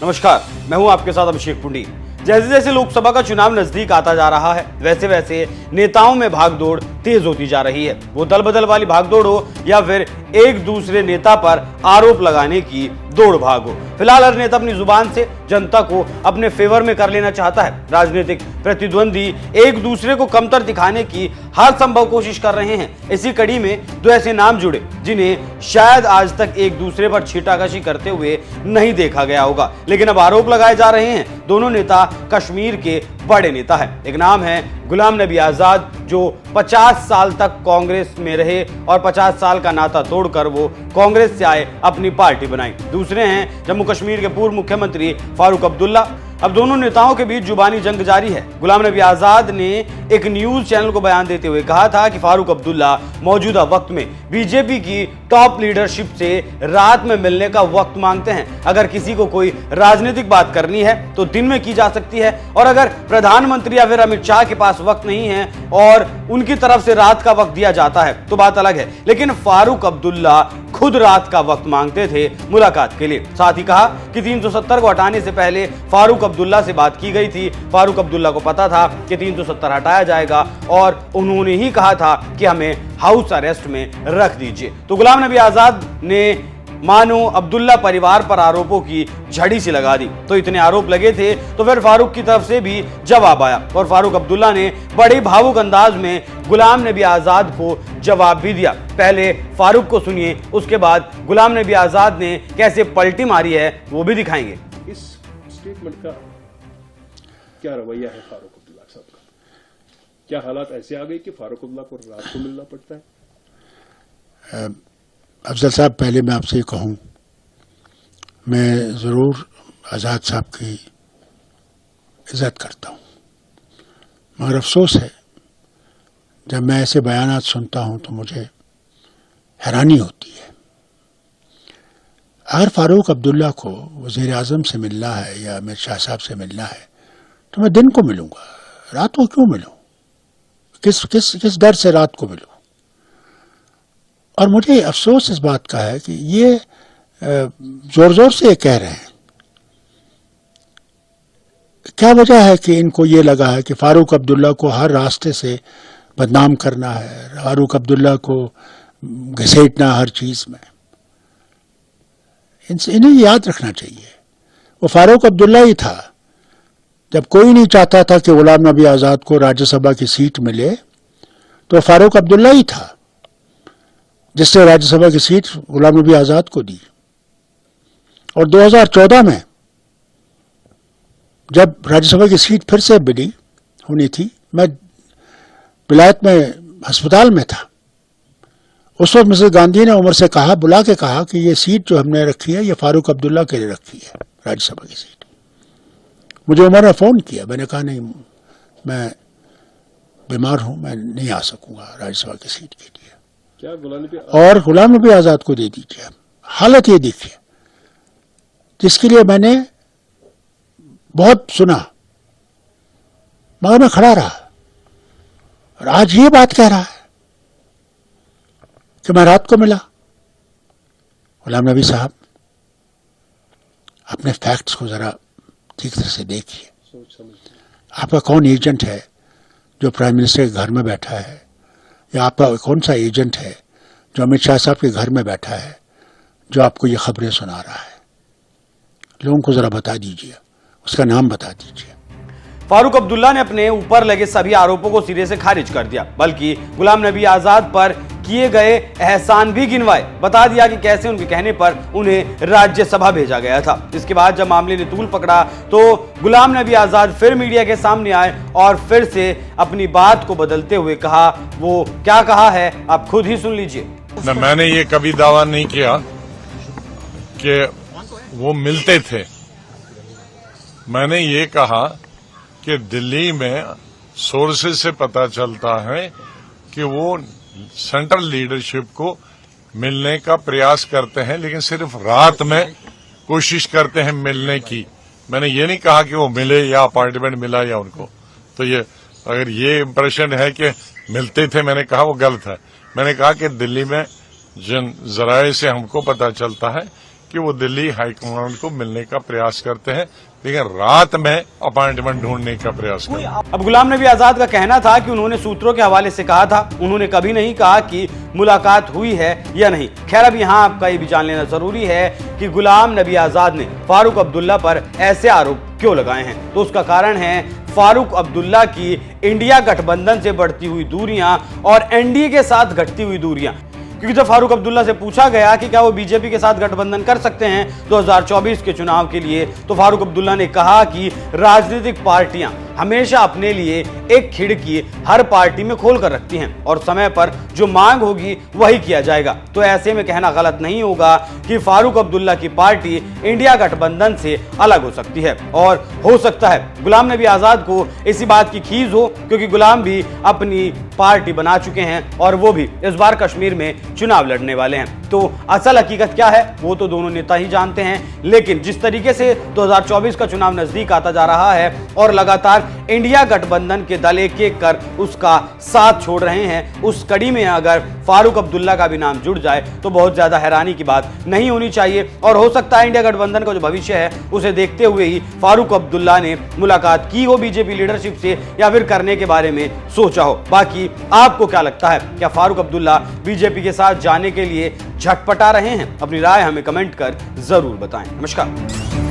नमस्कार, मैं हूं आपके साथ अभिषेक पुंडी। जैसे जैसे लोकसभा का चुनाव नजदीक आता जा रहा है, वैसे वैसे नेताओं में भागदौड़ तेज होती जा रही है। वो दल बदल वाली भागदौड़ हो या फिर एक दूसरे नेता पर आरोप लगाने की दौड़ भाग हो। फिलहाल हर नेता अपनी जुबान से जनता को अपने फेवर में कर लेना चाहता है। राजनीतिक प्रतिद्वंदी एक दूसरे को कमतर दिखाने की हर संभव कोशिश कर रहे हैं। इसी कड़ी में दो ऐसे नाम जुड़े जिन्हें शायद आज तक एक दूसरे पर छींटाकशी करते हुए नहीं देखा गया होगा, लेकिन अब आरोप लगाए जा रहे हैं। दोनों नेता कश्मीर के बड़े नेता हैं। एक नाम है गुलाम नबी आजाद, जो 50 साल तक कांग्रेस में रहे और 50 साल का नाता तोड़कर वो कांग्रेस से आए, अपनी पार्टी बनाई। दूसरे हैं जम्मू कश्मीर के पूर्व मुख्यमंत्री फारूक अब्दुल्ला। अब दोनों नेताओं के बीच जुबानी जंग जारी है। गुलाम नबी आजाद ने एक न्यूज चैनल को बयान देते हुए कहा था कि फारूक अब्दुल्ला मौजूदा वक्त में बीजेपी की टॉप लीडरशिप से रात में मिलने का वक्त मांगते हैं। अगर किसी को कोई राजनीतिक बात करनी है तो दिन में की जा सकती है, और अगर प्रधानमंत्री या फिर अमित शाह के पास वक्त नहीं है और उनकी तरफ से रात का वक्त दिया जाता है तो बात अलग है। लेकिन फारूक अब्दुल्ला खुद रात का वक्त मांगते थे मुलाकात के लिए। साथ ही कहा कि 370 को हटाने से पहले फारूक अब्दुल्ला से बात की गई थी। फारूक अब्दुल्ला को पता था कि 370 हटाया जाएगा और उन्होंने ही कहा था कि हमें हाउस अरेस्ट में रख दीजिए। तो गुलाम नबी आजाद ने मानो अब्दुल्ला परिवार पर आरोपों की झड़ी सी लगा दी। तो इतने आरोप लगे थे तो फिर फारूक की तरफ से भी जवाब आया और फारूक अब्दुल्ला ने बड़े भावुक अंदाज में गुलाम नबी आजाद को जवाब भी दिया। पहले फारूक को सुनिए, उसके बाद गुलाम नबी आजाद ने कैसे पलटी मारी है वो भी दिखाएंगे। इस स्टेटमेंट का क्या रवैया है फारूक अब्दुल्ला साहब का? क्या हालात ऐसे आ गए कि फारूक अब्दुल्ला को रात को मिलना पड़ता है? अफजल साहब, पहले मैं आपसे कहूं, मैं ज़रूर आज़ाद साहब की इज़्ज़त करता हूं, मगर अफसोस है जब मैं ऐसे बयानात सुनता हूं तो मुझे हैरानी होती है। अगर फारूक अब्दुल्ला को वज़ीर आज़म से मिलना है या अमित शाह साहब से मिलना है तो मैं दिन को मिलूंगा, रात को क्यों मिलूं? किस डर से रात को मिलूं? और मुझे अफसोस इस बात का है कि ये जोर जोर से ये कह रहे हैं। क्या वजह है कि इनको ये लगा है कि फारूक अब्दुल्ला को हर रास्ते से बदनाम करना है, फारूक अब्दुल्ला को घसीटना हर चीज में? इन्हें याद रखना चाहिए, वो फारूक अब्दुल्ला ही था जब कोई नहीं चाहता था कि गुलाम नबी आजाद को राज्यसभा की सीट मिले, तो फारूक अब्दुल्ला ही था जिसने राज्यसभा की सीट गुलाम नबी आजाद को दी। और 2014 में जब राज्यसभा की सीट फिर से मिली होनी थी, मैं विलायत में अस्पताल में था। उस वक्त मिसेस गांधी ने उमर से कहा, बुला के कहा कि ये सीट जो हमने रखी है ये फारूक अब्दुल्ला के लिए रखी है, राज्यसभा की सीट। मुझे उमर ने फोन किया, मैंने कहा नहीं, मैं बीमार हूं, मैं नहीं आ सकूंगा राज्यसभा की सीट के लिए, क्या और गुलाम नबी आजाद को दे दीजिए। हालत ये देखिए, जिसके लिए मैंने बहुत सुना मगर मैं खड़ा रहा, और आज ये बात कह रहा है कि मैं रात को मिला। गुलाम नबी साहब, अपने फैक्ट्स को जरा ठीक तरह से देखिए। आपका कौन एजेंट है जो प्राइम मिनिस्टर के घर में बैठा है, या आपका कौन सा एजेंट है जो अमित शाह साहब के घर में बैठा है जो आपको ये खबरें सुना रहा है? लोगों को जरा बता दीजिए, उसका नाम बता दीजिए। फारूक अब्दुल्ला ने अपने ऊपर लगे सभी आरोपों को सिरे से खारिज कर दिया, बल्कि गुलाम नबी आजाद पर किए गए एहसान भी गिनवाए। बता दिया कि कैसे उनके कहने पर उन्हें राज्यसभा भेजा गया था। इसके बाद जब मामले ने तूल पकड़ा तो गुलाम नबी आजाद फिर मीडिया के सामने आए और फिर से अपनी बात को बदलते हुए कहा। वो क्या कहा है आप खुद ही सुन लीजिए। मैंने ये कभी दावा नहीं किया कि वो मिलते थे। मैंने ये कहा कि दिल्ली में सोर्सेज से पता चलता है कि वो सेंट्रल लीडरशिप को मिलने का प्रयास करते हैं, लेकिन सिर्फ रात में कोशिश करते हैं मिलने की। मैंने ये नहीं कहा कि वो मिले या अपॉइंटमेंट मिला या उनको। तो ये अगर ये इंप्रेशन है कि मिलते थे, मैंने कहा वो गलत है। मैंने कहा कि दिल्ली में जिन जराये से हमको पता चलता है कि वो दिल्ली हाईकमांड को मिलने का प्रयास करते हैं, लेकिन रात में अपॉइंटमेंट ढूंढने का प्रयास करते हैं। अब गुलाम नबी आजाद का कहना था कि उन्होंने सूत्रों के हवाले से कहा था, उन्होंने कभी नहीं कहा कि मुलाकात हुई है या नहीं। खैर, अब यहाँ आपका ये भी जान लेना जरूरी है कि गुलाम नबी आजाद ने फारूक अब्दुल्ला पर ऐसे आरोप क्यों लगाए हैं। तो उसका कारण है फारूक अब्दुल्ला की इंडिया गठबंधन से बढ़ती हुई दूरियां और एनडीए के साथ घटती हुई दूरियां। क्योंकि जब फारूक अब्दुल्ला से पूछा गया कि क्या वो बीजेपी के साथ गठबंधन कर सकते हैं 2024 के चुनाव के लिए, तो फारूक अब्दुल्ला ने कहा कि राजनीतिक पार्टियां हमेशा अपने लिए एक खिड़की हर पार्टी में खोल कर रखती हैं और समय पर जो मांग होगी वही किया जाएगा। तो ऐसे में कहना गलत नहीं होगा कि फारूक अब्दुल्ला की पार्टी इंडिया गठबंधन से अलग हो सकती है। और हो सकता है गुलाम नबी आजाद को इसी बात की खीज हो, क्योंकि गुलाम भी अपनी पार्टी बना चुके हैं और वो भी इस बार कश्मीर में चुनाव लड़ने वाले हैं। तो असल हकीकत क्या है वो तो दोनों नेता ही जानते हैं, लेकिन जिस तरीके से 2024 का चुनाव नजदीक आता जा रहा है और लगातार इंडिया गठबंधन के दल एक एक कर उसका साथ छोड़ रहे हैं, उस कड़ी में अगर फारूक अब्दुल्ला का भी नाम जुड़ जाए तो बहुत ज्यादा हैरानी की बात नहीं होनी चाहिए। और हो सकता है इंडिया गठबंधन का जो भविष्य है उसे देखते हुए ही फारूक अब्दुल्ला ने मुलाकात की हो बीजेपी लीडरशिप से, या फिर करने के बारे में सोचा हो। बाकी आपको क्या लगता है, क्या फारूक अब्दुल्ला बीजेपी के साथ जाने के लिए झटपटा रहे हैं? अपनी राय हमें कमेंट कर जरूर बताएं। नमस्कार।